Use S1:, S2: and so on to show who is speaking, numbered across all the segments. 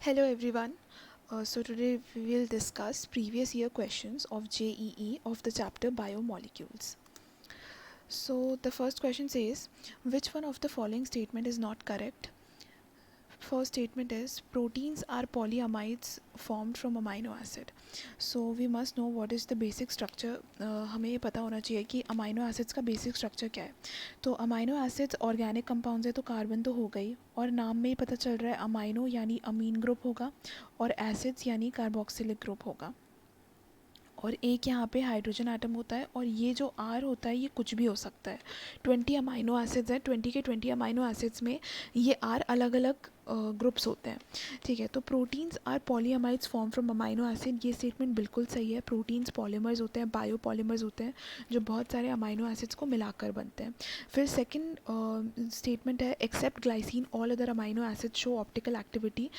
S1: Hello everyone. So today we will discuss previous year questions of JEE of the chapter Biomolecules. So the first question says, which one of the following statement is not correct? First statement is proteins are polyamides formed from amino acid. So we must know what is the basic structure. हमें ये पता होना चाहिए कि amino acids का basic structure क्या है. तो अमाइनो एसिड्स ऑर्गेनिक कंपाउंड्स है, तो कार्बन तो हो गई, और नाम में ही पता चल रहा है अमाइनो यानी अमीन ग्रुप होगा और एसिड्स यानी कार्बोक्सिलिक ग्रुप होगा. और एक यहाँ पे हाइड्रोजन आटम होता है, और ये जो आर होता है ये कुछ भी हो सकता है. 20 अमाइनो एसिड्स हैं, 20 के 20 अमाइनो एसिड्स में ये आर अलग अलग ग्रुप्स होते हैं. ठीक है, तो proteins are polyamides form from amino acid, ये स्टेटमेंट बिल्कुल सही है. प्रोटीन्स पॉलीमर्स होते हैं, बायो पॉलीमर्स होते हैं, जो बहुत सारे अमाइनो एसिड्स को मिलाकर बनते हैं. फिर सेकंड स्टेटमेंट है except glycine all other amino acid show optical activity.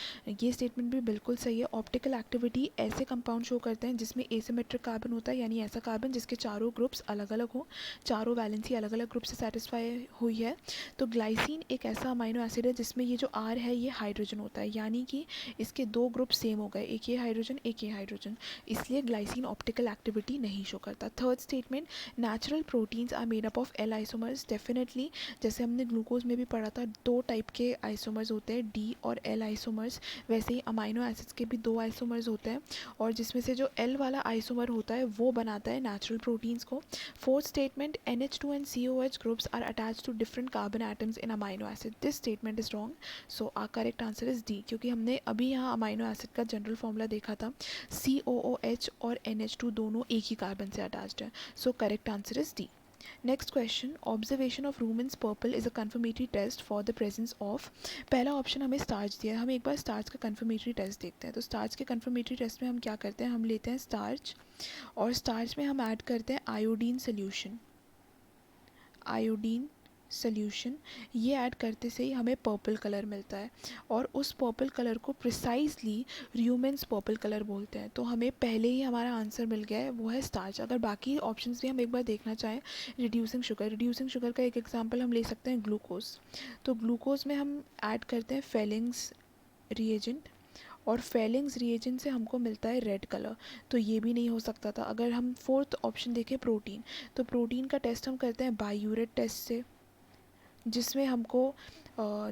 S1: ये स्टेटमेंट भी बिल्कुल सही है. ऑप्टिकल एक्टिविटी ऐसे कंपाउंड शो करते हैं जिसमें एसिमेट्रिक कार्बन होता है, यानी ऐसा कार्बन जिसके चारों ग्रुप्स अलग अलग हो, चारों वैलेंसी अलग अलग ग्रुप से सेटिस्फाई हुई है. तो ग्लाइसिन एक ऐसा अमाइनो एसिड है जिसमें ये जो आर है ये हाइड्रोजन होता है, यानी कि इसके दो ग्रुप सेम हो गए, एक ये हाइड्रोजन एक ये हाइड्रोजन, इसलिए ग्लाइसिन ऑप्टिकल एक्टिविटी नहीं शो करता. Third statement natural proteins are made up of L isomers. Definitely जैसे हमने ग्लूकोज में भी पढ़ा था, दो टाइप के आइसोमर्स होते हैं, डी और एल आइसोमर्स. वैसे ही अमाइनो एसिड्स के भी दो आइसोमर्स होते हैं, और जिसमें से जो एल वाला आइसोमर होता है वो बनाता है नेचुरल प्रोटीन्स को. Fourth statement NH2 and COH groups are attached to different carbon atoms in amino acid. This statement is wrong. So our correct answer is D, क्योंकि हमने अभी यहाँ अमाइनो एसिड का जनरल फॉर्मूला देखा था, COOH और NH2 दोनों एक ही कार्बन से अटैच्ड है. So correct answer is D. Next question, observation of Ruhemann's purple is a confirmatory test for the presence of. पहला ऑप्शन हमें स्टार्च दिया है, हम एक बार स्टार्च का कन्फर्मेटरी टेस्ट देखते हैं. तो स्टार्च के कन्फर्मेटरी टेस्ट में हम क्या करते हैं, हम लेते हैं स्टार्च, और स्टार्च में हम ऐड करते हैं आयोडीन सोल्यूशन. आयोडीन सोल्यूशन ये ऐड करते से ही हमें पर्पल कलर मिलता है, और उस पर्पल कलर को प्रिसाइजली र्यूमेंस पर्पल कलर बोलते हैं. तो हमें पहले ही हमारा आंसर मिल गया है, वो है स्टार्च. अगर बाकी ऑप्शंस भी हम एक बार देखना चाहें, रिड्यूसिंग शुगर का एक एग्जांपल हम ले सकते हैं ग्लूकोज. तो ग्लूकोज में हम ऐड करते हैं फेलिंग्स रिएजेंट, और फेलिंग्स रिएजेंट से हमको मिलता है रेड कलर. तो ये भी नहीं हो सकता था. अगर हम फोर्थ ऑप्शन देखें प्रोटीन, तो प्रोटीन का टेस्ट हम करते हैं बायूरेट टेस्ट से, जिसमें हमको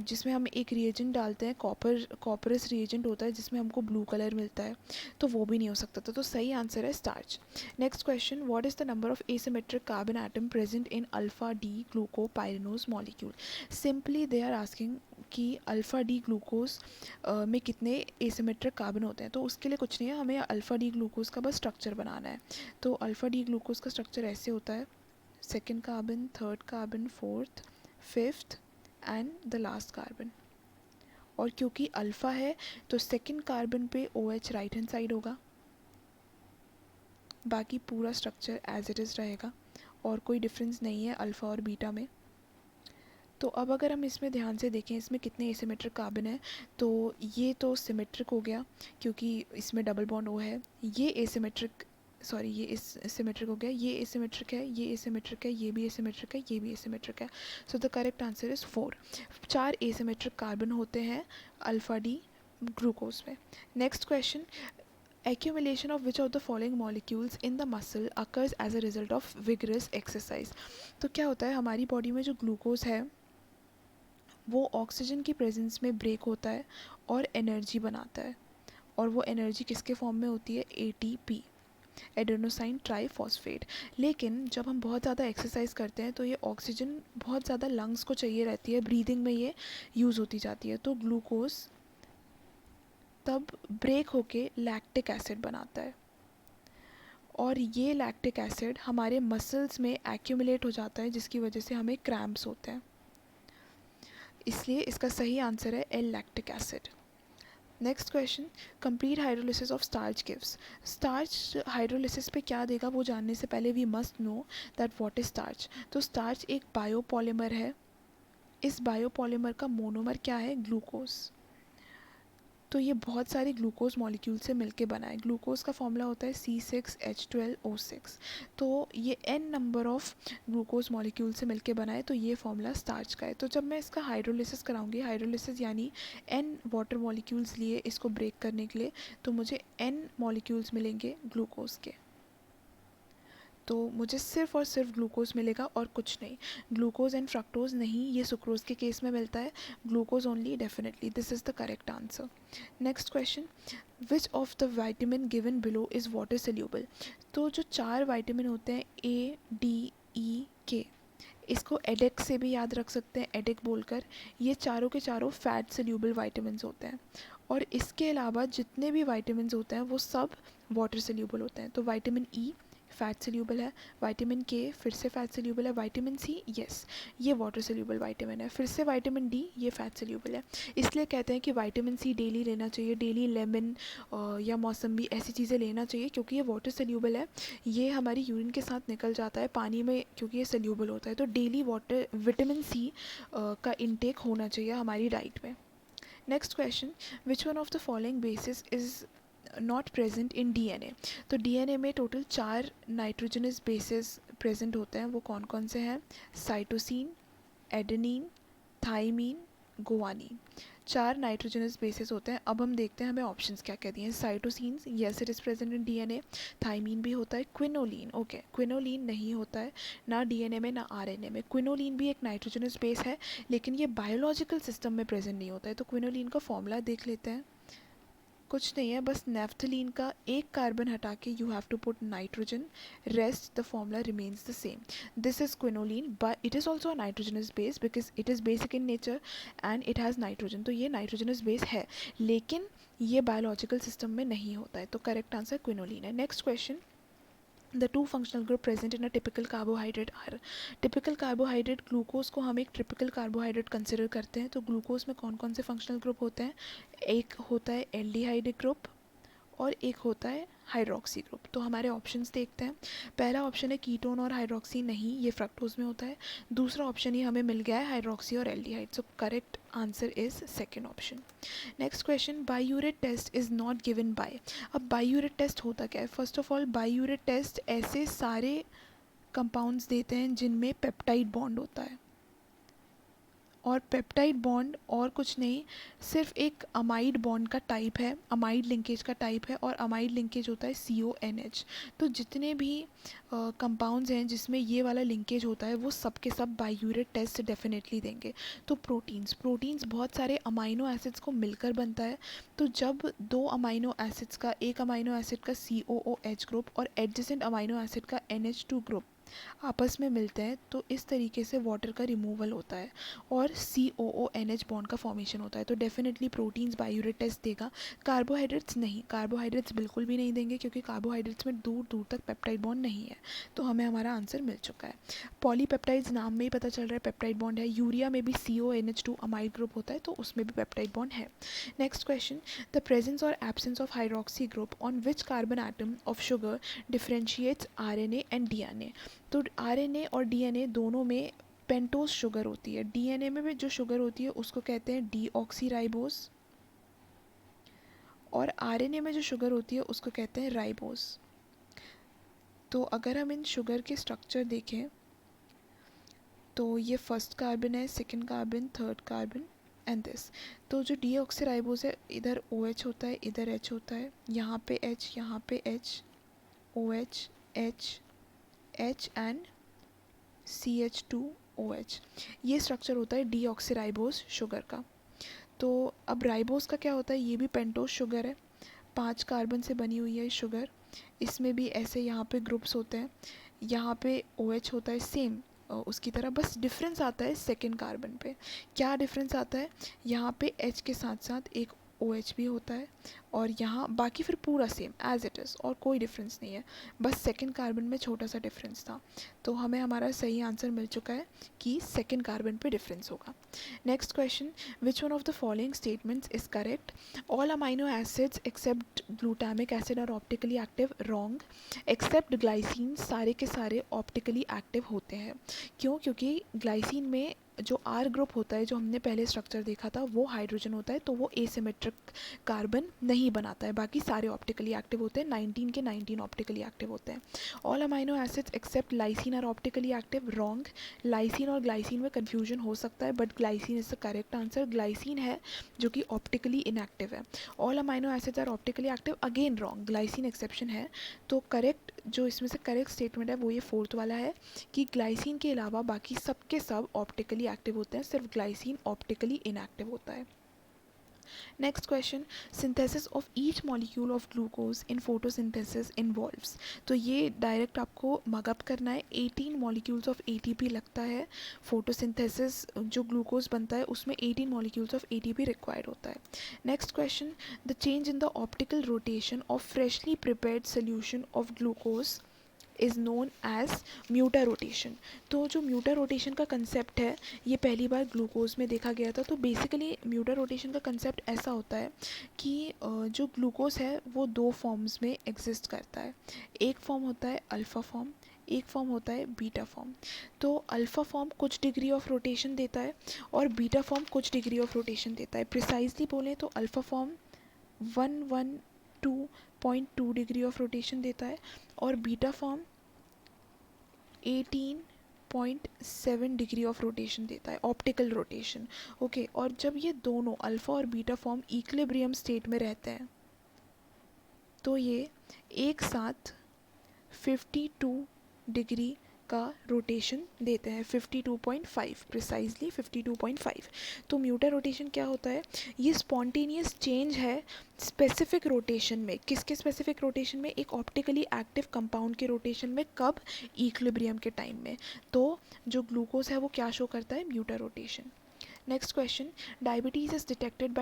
S1: जिसमें हम एक रिएजेंट डालते हैं, कॉपरस रिएजेंट होता है जिसमें हमको ब्लू कलर मिलता है. तो वो भी नहीं हो सकता था. तो सही आंसर है starch. Next question, what is the number of asymmetric carbon atom present in alpha D glucopyranose molecule. Simply they are asking कि अल्फ़ा डी ग्लूकोज में कितने एसिमेट्रिक कार्बन होते हैं. तो उसके लिए कुछ नहीं है, हमें अल्फ़ा डी ग्लूकोज का बस स्ट्रक्चर बनाना है. तो अल्फ़ा डी ग्लूकोज का स्ट्रक्चर ऐसे होता है, second carbon, third carbon, fourth, fifth and the last carbon. और क्योंकि अल्फ़ा है तो सेकेंड कार्बन पे OH राइट हैंड साइड होगा, बाकी पूरा स्ट्रक्चर एज इट इज़ रहेगा, और कोई डिफरेंस नहीं है अल्फ़ा और बीटा में. तो अब अगर हम इसमें ध्यान से देखें इसमें कितने एसिमेट्रिक कार्बन है, तो ये तो सिमेट्रिक हो गया क्योंकि इसमें डबल बॉन्ड O है. ये एसिमेट्रिक, सॉरी ये इस सिमेट्रिक हो गया, ये एसिमेट्रिक है, ये एसिमेट्रिक है, ये भी एसिमेट्रिक है, ये भी एसिमेट्रिक है. So the correct answer is 4. 4 asymmetric carbon होते हैं अल्फ़ा डी ग्लूकोज में. Next question, accumulation of which of the following molecules in the muscle occurs as a result of vigorous exercise. तो क्या होता है, हमारी बॉडी में जो ग्लूकोज है वो ऑक्सीजन की प्रेजेंस में ब्रेक होता है और एनर्जी बनाता है, और वो एनर्जी किसके फॉर्म में होती है, ATP, एडेनोसाइन ट्राईफॉस्फेट. लेकिन जब हम बहुत ज़्यादा एक्सरसाइज करते हैं तो ये ऑक्सीजन बहुत ज़्यादा लंग्स को चाहिए रहती है, ब्रीदिंग में ये यूज़ होती जाती है. तो ग्लूकोज तब ब्रेक होके लैक्टिक एसिड बनाता है, और ये लैक्टिक एसिड हमारे मसल्स में एक्यूमुलेट हो जाता है, जिसकी वजह से हमें क्रैम्प्स होते हैं. इसलिए इसका सही आंसर है L lactic acid. Next question, complete hydrolysis of starch gives. Starch hydrolysis पे क्या देगा वो जानने से पहले we must know that what is starch. तो स्टार्च एक बायोपॉलीमर है. इस बायोपॉलीमर का मोनोमर क्या है, ग्लूकोज. तो ये बहुत सारे ग्लूकोज मॉलिक्यूल से मिलके बना है। ग्लूकोज का फॉर्मूला होता है C6H12O6। तो ये n number of glucose molecule से मिलके बना है, तो ये फॉर्मूला स्टार्च का है। तो जब मैं इसका हाइड्रोलिसिस कराऊंगी, हाइड्रोलिसिस यानी n वाटर मॉलिक्यूल्स लिए इसको ब्रेक करने के लिए, तो मुझे n मॉलिक्यूल्स मिलेंगे ग्लूकोज के। तो मुझे सिर्फ और सिर्फ ग्लूकोज मिलेगा और कुछ नहीं। ग्लूकोज एंड फ्रक्टोज नहीं, ये सुक्रोज के केस में मिलता है। Glucose only, definitely this is the correct answer. Next question, which of the vitamin given below is water soluble. तो जो 4 वाइटामिन होते हैं A, D, E, K, इसको एडेक से भी याद रख सकते हैं, एडेक बोलकर। ये चारों के चारों फैट सोल्यूबल वाइटामिन होते हैं। और इसके अलावा जितने भी वाइटामिन होते हैं वो सब वाटर सोल्यूबल होते हैं। तो वाइटामिन ई फैट सोल्यूबल है, वाइटामिन के फिर से फैट सोल्यूबल है, वाइटामिन सी यस ये वाटर सोल्यूबल वाइटामिन है, फिर से वाइटामिन डी ये फैट सोल्यूबल है। इसलिए कहते हैं कि वाइटामिन सी डेली लेना चाहिए, डेली लेमन या मौसम्बी ऐसी चीज़ें लेना चाहिए, क्योंकि ये वाटर सोल्यूबल है। ये हमारी यूरिन के साथ निकल जाता है पानी में, क्योंकि ये सोल्यूबल होता है। तो डेली वाटर विटामिन सी का इनटेक होना चाहिए हमारी डाइट में। Next question, which one of the following bases is not present in DNA. तो डीएनए में टोटल 4 नाइट्रोजनस बेसिस प्रेजेंट होते हैं। वो कौन कौन से हैं? Cytosine, adenine, thymine, guanine. 4 nitrogenous bases होते हैं। अब हम देखते हैं हमें ऑप्शंस क्या क्या दिए हैं। Cytosine yes it is present in DNA. Thymine भी होता है। क्विनोलिन ओके, क्विनोलिन नहीं होता है ना डीएनए में ना आरएनए में। क्विनोलिन भी एक नाइट्रोजनस बेस है, लेकिन ये बायोलॉजिकल सिस्टम में प्रेजेंट नहीं होता है। तो क्विनोलिन का फॉर्मूला देख लेते हैं। कुछ नहीं है, बस नेफ्थलीन का एक कार्बन हटा के you have to put nitrogen, rest the formula remains the same. This is quinoline, but it is also a nitrogenous base because it is basic in nature and it has nitrogen. तो ये nitrogenous base है, लेकिन ये biological system में नहीं होता है। तो करेक्ट आंसर क्विनोलिन है। Next question, the two functional group present in a typical carbohydrate are. Typical carbohydrate, glucose को हम एक ट्रिपिकल कार्बोहाइड्रेट कंसिडर करते हैं। तो ग्लूकोज में कौन कौन से फंक्शनल ग्रुप होते हैं? एक होता है एल्डिहाइड ग्रुप और एक होता है हाइड्रोक्सी ग्रुप। तो हमारे ऑप्शंस देखते हैं। पहला ऑप्शन है कीटोन और हाइड्रोक्सी, नहीं ये फ्रक्टोज में होता है। दूसरा ऑप्शन ये हमें मिल गया है हाइड्रोक्सी और aldehyde. So correct answer is second option. Next question, biuret test is not given by. अब बायूरेट टेस्ट होता क्या है? First of all biuret test ऐसे सारे कंपाउंड्स देते हैं जिनमें पेप्टाइड बॉन्ड होता है, और पेप्टाइड बॉन्ड और कुछ नहीं, सिर्फ एक अमाइड बॉन्ड का टाइप है, अमाइड लिंकेज का टाइप है, और अमाइड लिंकेज होता है CONH। तो जितने भी कंपाउंड्स हैं जिसमें ये वाला लिंकेज होता है वो सब के सब बायूरेट टेस्ट डेफिनेटली देंगे। तो प्रोटीन्स, प्रोटीन्स बहुत सारे अमाइनो एसिड्स को मिलकर बनता है। तो जब दो अमाइनो एसिड्स का, एक अमाइनो एसिड का COOH ग्रुप और एडजेसेंट अमाइनो एसिड का NH2 ग्रुप आपस में मिलते हैं, तो इस तरीके से वाटर का रिमूवल होता है और COONH बॉन्ड का फॉर्मेशन होता है। तो डेफिनेटली प्रोटीन्स बायूरेट टेस्ट देगा। कार्बोहाइड्रेट्स नहीं, कार्बोहाइड्रेट्स बिल्कुल भी नहीं देंगे, क्योंकि कार्बोहाइड्रेट्स में दूर दूर तक पेप्टाइड बॉन्ड नहीं है। तो हमें हमारा आंसर मिल चुका है। पॉलीपेप्टाइड्स नाम में ही पता चल रहा है पेप्टाइड बॉन्ड है। यूरिया में भी CONH2 अमाइड ग्रुप होता है, तो उसमें भी पेप्टाइड बॉन्ड है। नेक्स्ट क्वेश्चन, द प्रेजेंस और absence of hydroxy group on which carbon atom of sugar differentiates RNA and DNA। तो RNA और DNA दोनों में पेंटोज शुगर होती है। DNA में भी जो शुगर होती है उसको कहते हैं डीऑक्सीराइबोस, और RNA में जो शुगर होती है उसको कहते हैं राइबोस। तो अगर हम इन शुगर के स्ट्रक्चर देखें तो ये फर्स्ट कार्बन है, second carbon, third carbon and this. तो जो डीऑक्सीराइबोस है, इधर OH होता है, इधर H होता है, यहाँ पे H, यहाँ पे H, OH, H and CH2OH। ये स्ट्रक्चर होता है डीऑक्सीराइबोस शुगर का। तो अब राइबोस का क्या होता है? ये भी पेंटोज शुगर है, 5 कार्बन से बनी हुई है शुगर। इसमें भी ऐसे यहाँ पे ग्रुप्स होते हैं, यहाँ पे OH होता है सेम उसकी तरह, बस डिफरेंस आता है सेकेंड कार्बन पे। क्या डिफरेंस आता है? यहाँ पे H के साथ साथ एक OH भी होता है, और यहाँ बाकी फिर पूरा सेम एज इट इज़, और कोई डिफरेंस नहीं है, बस सेकंड कार्बन में छोटा सा डिफरेंस था। तो हमें हमारा सही आंसर मिल चुका है कि सेकंड कार्बन पे डिफरेंस होगा। Next question, which one of the following statements is correct? All amino acids except glutamic acid are optically active, wrong. Except glycine, सारे के सारे ऑप्टिकली एक्टिव होते हैं। क्यों? क्योंकि ग्लाइसिन में जो आर ग्रुप होता है, जो हमने पहले स्ट्रक्चर देखा था, वो हाइड्रोजन होता है, तो वो एसिमेट्रिक कार्बन नहीं बनाता है। बाकी सारे ऑप्टिकली एक्टिव होते हैं, 19 के 19 ऑप्टिकली एक्टिव होते हैं। All amino acids except lysine are optically active. Wrong, lysine और ग्लाइसिन में कन्फ्यूजन हो सकता है, but glycine is the correct answer. Glycine है जो कि ऑप्टिकली इनएक्टिव है। All amino acids are optically active, again wrong, glycine exception है। तो करेक्ट, जो इसमें से करेक्ट स्टेटमेंट है वो ये फोर्थ वाला है कि ग्लाइसिन के अलावा बाकी सब के सब ऑप्टिकली एक्टिव होते हैं, सिर्फ ग्लाइसिन ऑप्टिकली इनएक्टिव होता है। Next question, synthesis of each molecule of glucose in photosynthesis involves. तो ये डायरेक्ट आपको मगअप करना है। 18 मॉलिक्यूल्स ऑफ एटीपी लगता है। फोटोसिंथेसिस जो ग्लूकोज बनता है उसमें 18 मॉलिक्यूल्स ऑफ एटीपी रिक्वायर्ड होता है। Next question, the change in the optical rotation of freshly prepared solution of glucose is known as mutarotation. तो जो म्यूटा रोटेशन का कंसेप्ट है ये पहली बार ग्लूकोज में देखा गया था। तो बेसिकली म्यूटा रोटेशन का कंसेप्ट ऐसा होता है कि जो ग्लूकोज है वो दो फॉर्म्स में एग्जिस्ट करता है। एक फॉर्म होता है अल्फ़ा फॉर्म, एक फॉर्म होता है बीटा फॉर्म। तो अल्फ़ा फॉर्म कुछ डिग्री ऑफ रोटेशन देता है और बीटा फॉर्म कुछ डिग्री ऑफ रोटेशन देता है। प्रिसाइजली बोलें तो alpha form 112.2 degree of rotation देता है और beta form 18.7 degree of rotation देता है, ऑप्टिकल रोटेशन। ओके, और जब ये दोनों अल्फ़ा और बीटा फॉर्म इक्विलिब्रियम स्टेट में रहते हैं तो ये एक साथ 52 डिग्री का रोटेशन देते हैं, 52.5, प्रिसाइजली 52.5। तो म्यूटा रोटेशन क्या होता है, ये स्पॉन्टेनियस चेंज है स्पेसिफिक रोटेशन में। किसके स्पेसिफिक रोटेशन में, एक ऑप्टिकली एक्टिव कंपाउंड के रोटेशन में। कब, इक्विलिब्रियम के टाइम में। तो जो ग्लूकोज है वो क्या शो करता है, mutarotation. Next question, diabetes is detected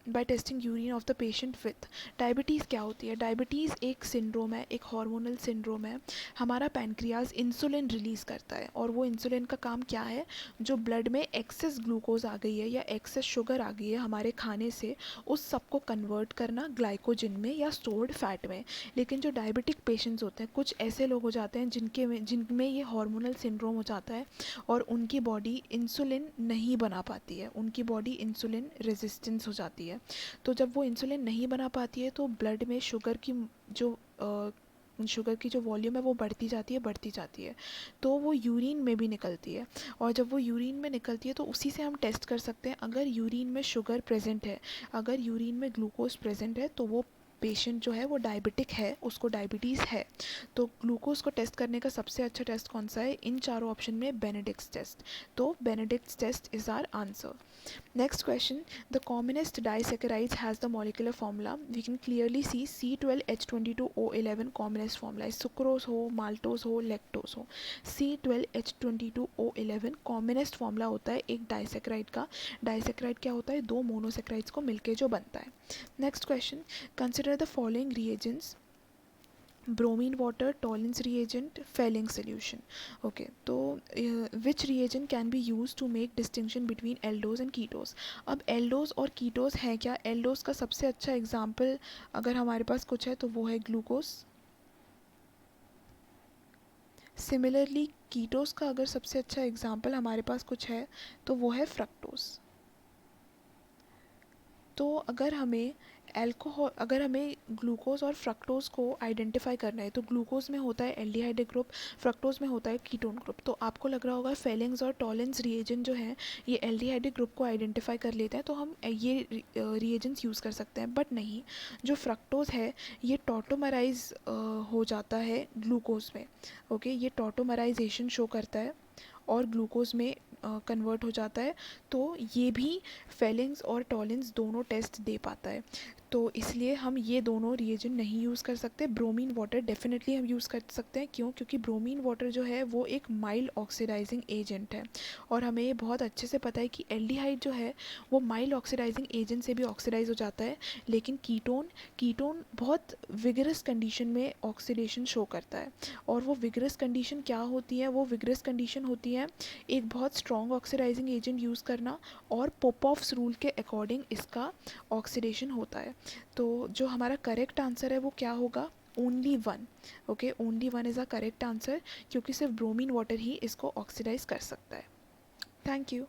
S1: by testing urine of the patient with. Diabetes क्या होती है, डायबिटीज़ एक सिंड्रोम है, एक हार्मोनल सिंड्रोम है। हमारा पैनक्रियाज इंसुलिन रिलीज़ करता है और वो इंसुलिन का काम क्या है, जो ब्लड में एक्सेस ग्लूकोज आ गई है या एक्सेस शुगर आ गई है हमारे खाने से, उस सबको कन्वर्ट करना ग्लाइकोजन में या स्टोर्ड फैट में। लेकिन जो डायबिटिक पेशेंट्स होते हैं, कुछ ऐसे लोग हो जाते हैं जिनमें ये हार्मोनल सिंड्रोम हो जाता है और उनकी बॉडी इंसुलिन नहीं बना पाती है, उनकी बॉडी इंसुलिन रेजिस्टेंस हो जाती है। तो जब वो इंसुलिन नहीं बना पाती है तो ब्लड में शुगर की जो वॉल्यूम है वो बढ़ती जाती है। तो वो यूरिन में भी निकलती है और जब वो यूरिन में निकलती है तो उसी से हम टेस्ट कर सकते हैं अगर यूरिन में शुगर प्रेजेंट है, अगर यूरिन में ग्लूकोज प्रेजेंट है तो वो पेशेंट जो है वो डायबिटिक है, उसको डायबिटीज़ है। तो ग्लूकोज को टेस्ट करने का सबसे अच्छा टेस्ट कौन सा है, इन चारों ऑप्शन में बेनेडिक्ट्स टेस्ट। तो Benedict's test is our answer. Next question, the commonest disaccharides has the molecular formula. We can clearly see C12H22O11 commonest formula है, सुक्रोज हो, माल्टोज हो, लैक्टोज हो। C12H22O11 commonest formula होता है एक डाइसेक्राइड का। डाइसेक्राइड क्या होता है, दो मोनोसेक्राइड्स को मिलके जो बनता है। Next question, consider the following reagents, bromine water, Tollens reagent, Fehling solution. Okay, तो which reagent can be used to make distinction between aldose and ketose। अब aldose और ketose है क्या, aldose का सबसे अच्छा एग्जाम्पल अगर हमारे पास कुछ है तो वो है ग्लूकोज। सिमिलरली कीटोस का अगर सबसे अच्छा एग्जाम्पल हमारे पास कुछ है तो वो है फ्रक्टोज। तो अगर हमें ग्लूकोज और फ्रक्टोज को आइडेंटिफाई करना है तो ग्लूकोज में होता है एल्डिहाइड ग्रुप, फ्रक्टोज में होता है कीटोन ग्रुप। तो आपको लग रहा होगा फेलिंग्स और टॉलेंस रिएजेंट जो है ये एल्डिहाइड ग्रुप को आइडेंटिफाई कर लेते हैं तो हम ये रिएजेंट्स यूज़ कर सकते हैं, बट नहीं। जो फ्रक्टोज है ये टॉटोमराइज हो जाता है ग्लूकोज में। ओके, ये टॉटोमराइजेशन शो करता है और ग्लूकोज में कन्वर्ट हो जाता है। तो ये भी फेलिंग्स और टॉलेंस दोनों टेस्ट दे पाता है। तो इसलिए हम ये दोनों रिएजेंट नहीं यूज़ कर सकते। ब्रोमीन वाटर डेफिनेटली हम यूज़ कर सकते हैं, क्यों, क्योंकि ब्रोमीन वाटर जो है वो एक माइल्ड ऑक्सीडाइजिंग एजेंट है और हमें ये बहुत अच्छे से पता है कि एल्डिहाइड जो है वो माइल्ड ऑक्सीडाइजिंग एजेंट से भी ऑक्सीडाइज हो जाता है। लेकिन कीटोन बहुत विगरस कंडीशन में ऑक्सीडेशन शो करता है और वो विगरस कंडीशन क्या होती है, वो विगरस कंडीशन होती है एक बहुत स्ट्रॉन्ग ऑक्सीडाइजिंग एजेंट यूज़ करना और पोपॉफ्स रूल के अकॉर्डिंग इसका ऑक्सीडेशन होता है। तो जो हमारा करेक्ट आंसर है वो क्या होगा, only one. Okay, only one is a correct answer, क्योंकि सिर्फ ब्रोमीन वाटर ही इसको ऑक्सीडाइज कर सकता है। Thank you.